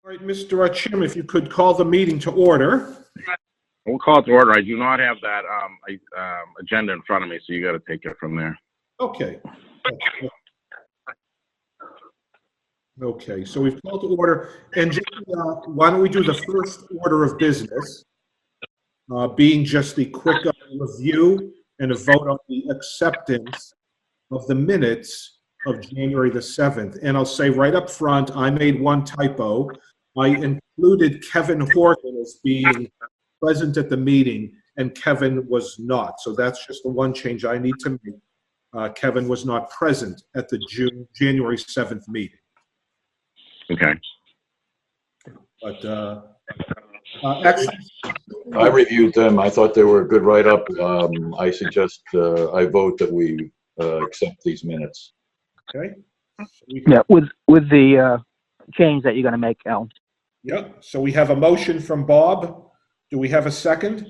All right, Mr. Chairman, if you could call the meeting to order. We'll call it to order. I do not have that agenda in front of me, so you got to take it from there. Okay. Okay, so we've called to order. And just, why don't we do the first order of business, being just the quick review and a vote on the acceptance of the minutes of January the 7th. And I'll say right up front, I made one typo. I included Kevin Horton as being present at the meeting, and Kevin was not. So that's just the one change I need to make. Kevin was not present at the January 7th meeting. Okay. But actually, I reviewed them. I thought they were a good write-up. I suggest I vote that we accept these minutes. okay. Yeah, with the change that you're going to make, Al. Yeah. So we have a motion from Bob. Do we have a second?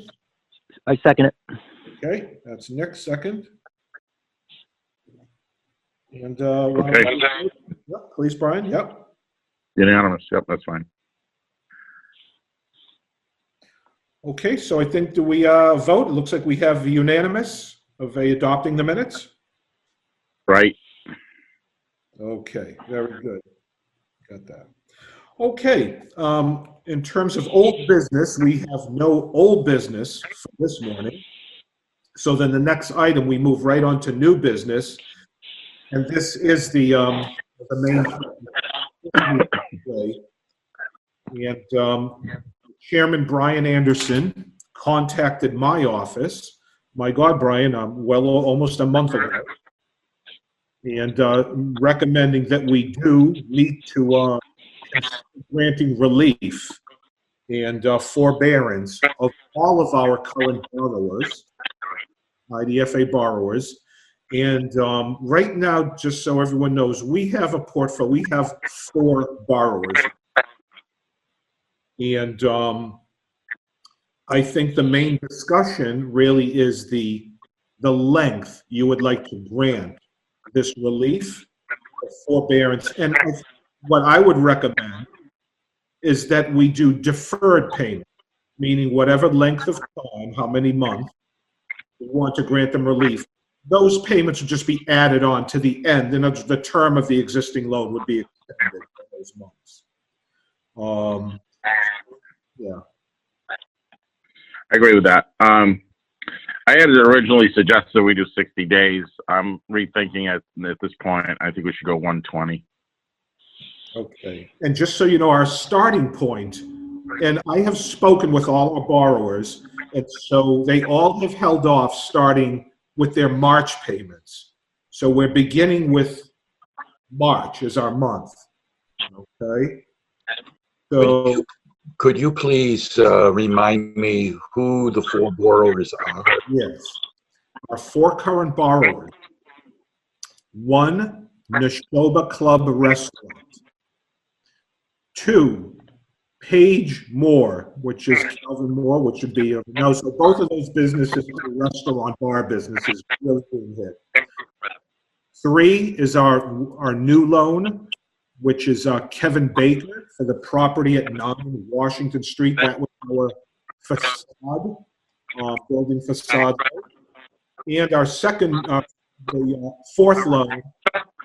I second it. Okay, that's Nick, second. And Okay. Yep, please, Brian. Yep. Unanimous. Yep, that's fine. Okay, so I think, do we vote? It looks like we have unanimous of adopting the minutes. Right. Okay, very good. Got that. Okay, in terms of old business, we have no old business for this morning. So then the next item, we move right on to new business. And this is the main and Chairman Brian Anderson contacted my office, my God, Brian, almost a month ago, and recommending that we do need to granting relief and forbearance of all of our current borrowers, IDFA borrowers. And right now, just so everyone knows, we have a portfolio. We have 4 borrowers. And I think the main discussion really is the length you would like to grant this relief, forbearance. And what I would recommend is that we do deferred payment, meaning whatever length of time, how many months we want to grant them relief, those payments would just be added on to the end, and the term of the existing loan would be extended for those months. Yeah. I agree with that. I had originally suggested we do 60 days. I'm rethinking it at this point. I think we should go 120. Okay. And just so you know, our starting point, and I have spoken with all our borrowers, and so they all have held off starting with their March payments. So we're beginning with March as our month. Okay. So Could you please remind me who the 4 borrowers are? yes, our 4 current borrowers. 1, Neshoba Club Restaurant. 2, Page Moore, which is Calvin Moore, which would be no. So both of those businesses are restaurant bar businesses, really being hit. 3 is our new loan, which is Kevin Baker for the property at 9 Washington Street. That was our facade, building facade. And our second, the 4th loan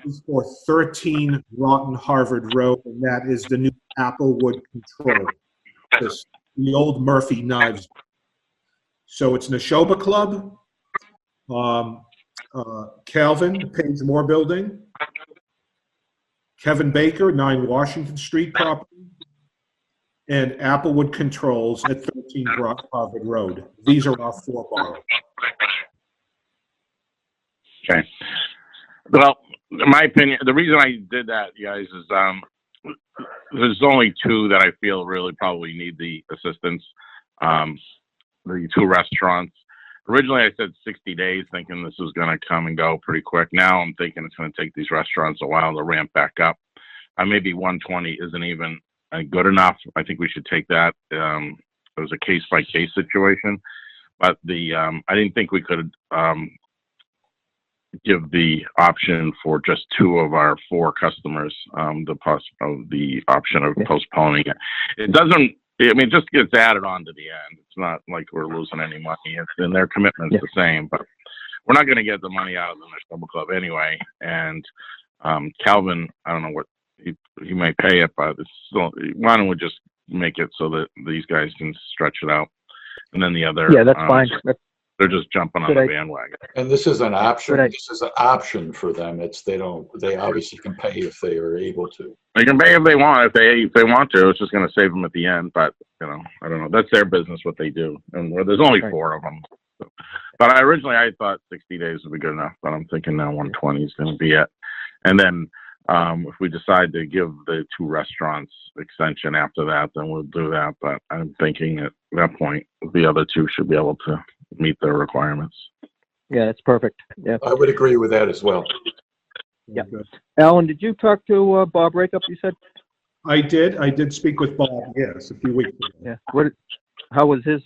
is for 13 Rotten Harvard Road, and that is the new Applewood Control, the old Murphy Knives. So it's Neshoba Club, Calvin, Page Moore Building, Kevin Baker, 9 Washington Street property, and Applewood Controls at 13 Harvard Road. These are our 4 borrowers. Okay. Well, in my opinion, the reason I did that, guys, is there's only 2 that I feel really probably need the assistance. The 2 restaurants. Originally, I said 60 days, thinking this was going to come and go pretty quick. Now I'm thinking it's going to take these restaurants a while to ramp back up. Maybe 120 isn't even good enough. I think we should take that. It was a case-by-case situation. But I didn't think we could give the option for just 2 of our 4 customers, the option of postponing it. It doesn't, I mean, it just gets added on to the end. It's not like we're losing any money, and their commitment's the same, but we're not going to get the money out of the National Club anyway. And Calvin, I don't know what he may pay it, but it's still, why don't we just make it so that these guys can stretch it out, and then the other, that's fine. they're just jumping on the bandwagon. And this is an option. Good idea. This is an option for them. They obviously can pay if they are able to. They can pay if they want. If they want to, it's just going to save them at the end. But I don't know. That's their business, what they do. And there's only 4 of them. So, but originally I thought 60 days would be good enough. But I'm thinking now 120 is going to be it. And then if we decide to give the 2 restaurants extension after that, then we'll do that. But I'm thinking at that point, the other 2 should be able to meet their requirements. Yeah, that's perfect. Yeah. I would agree with that as well. Yeah. Alan, did you talk to Bob Rakeup, you said? I did speak with Bob, yes, a few weeks ago. Yeah. How was his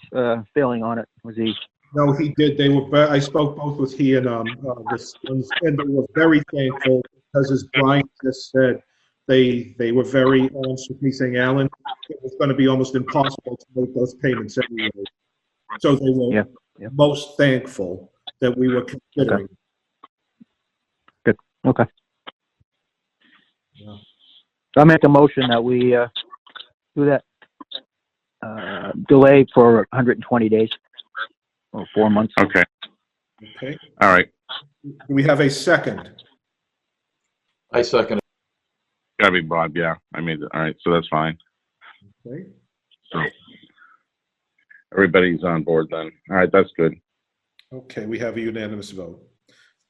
feeling on it? Was he? No, he did. I spoke both with he and this, and they were very thankful because, as Brian just said, they were very honest with me, saying, Alan, it was going to be almost impossible to make those payments anyway. So they were most thankful that we were considering. Good. Okay. Yeah. So I make a motion that we do that delay for 120 days or 4 months. Okay. Okay. All right. Do we have a second? I second it. Gotta be Bob. Yeah. I made it. All right. So that's fine. Okay. So everybody's on board then. All right. That's good. Okay, we have a unanimous vote.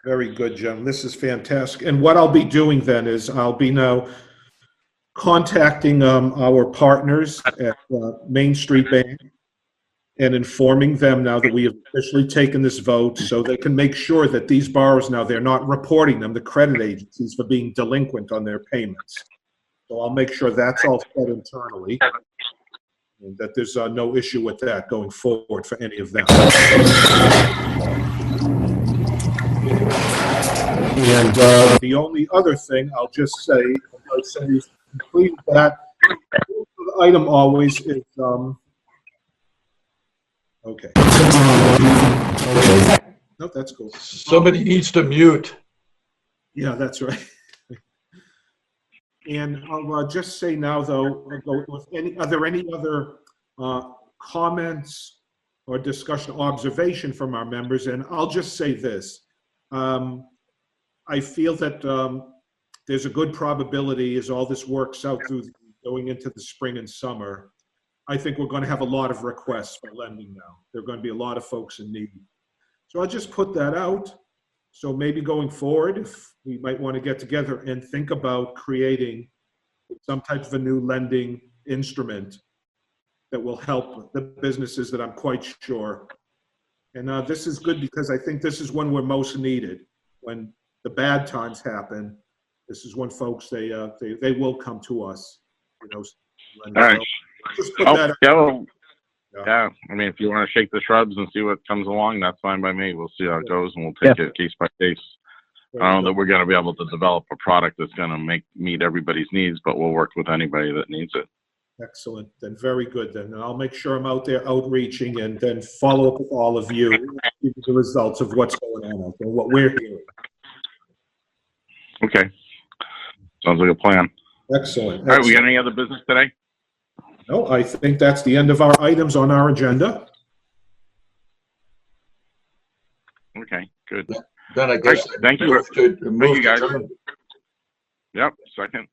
Very good, gentlemen. This is fantastic. And what I'll be doing then is I'll be now contacting our partners at Main Street Bank and informing them now that we have officially taken this vote, so they can make sure that these borrowers now, they're not reporting them, the credit agencies, for being delinquent on their payments. So I'll make sure that's all set internally, and that there's no issue with that going forward for any of them. And the only other thing I'll just say, as we've completed that, the item always is, okay. No, that's cool. Somebody needs to mute. Yeah, that's right. And I'll just say now, though, are there any other comments or discussion, observation from our members? And I'll just say this. I feel that there's a good probability, as all this works out through going into the spring and summer, I think we're going to have a lot of requests for lending now. There are going to be a lot of folks in need. So I'll just put that out. So maybe going forward, if we might want to get together and think about creating some type of a new lending instrument that will help the businesses that I'm quite sure. And this is good because I think this is when we're most needed. When the bad times happen, this is when folks, they will come to us. All right. Just put that out. Yeah, well, yeah. I mean, if you want to shake the shrubs and see what comes along, that's fine by me. We'll see how it goes, and we'll take it case by case. I don't know that we're going to be able to develop a product that's going to meet everybody's needs, but we'll work with anybody that needs it. Excellent. Then very good. Then and I'll make sure I'm out there outreaching and then follow up with all of you, give you the results of what's going on out there, what we're hearing. Okay. Sounds like a plan. Excellent. All right. We got any other business today? No, I think that's the end of our items on our agenda. Okay. Good. Then I guess. Right, thank you. Move Thank you, guys. to- Yep. Second.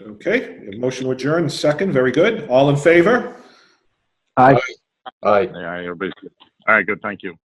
Okay. Motion to adjourn. Second. Very good. All in favor? Aye. Aye. Yeah. Everybody's good. All right. Good. Thank you.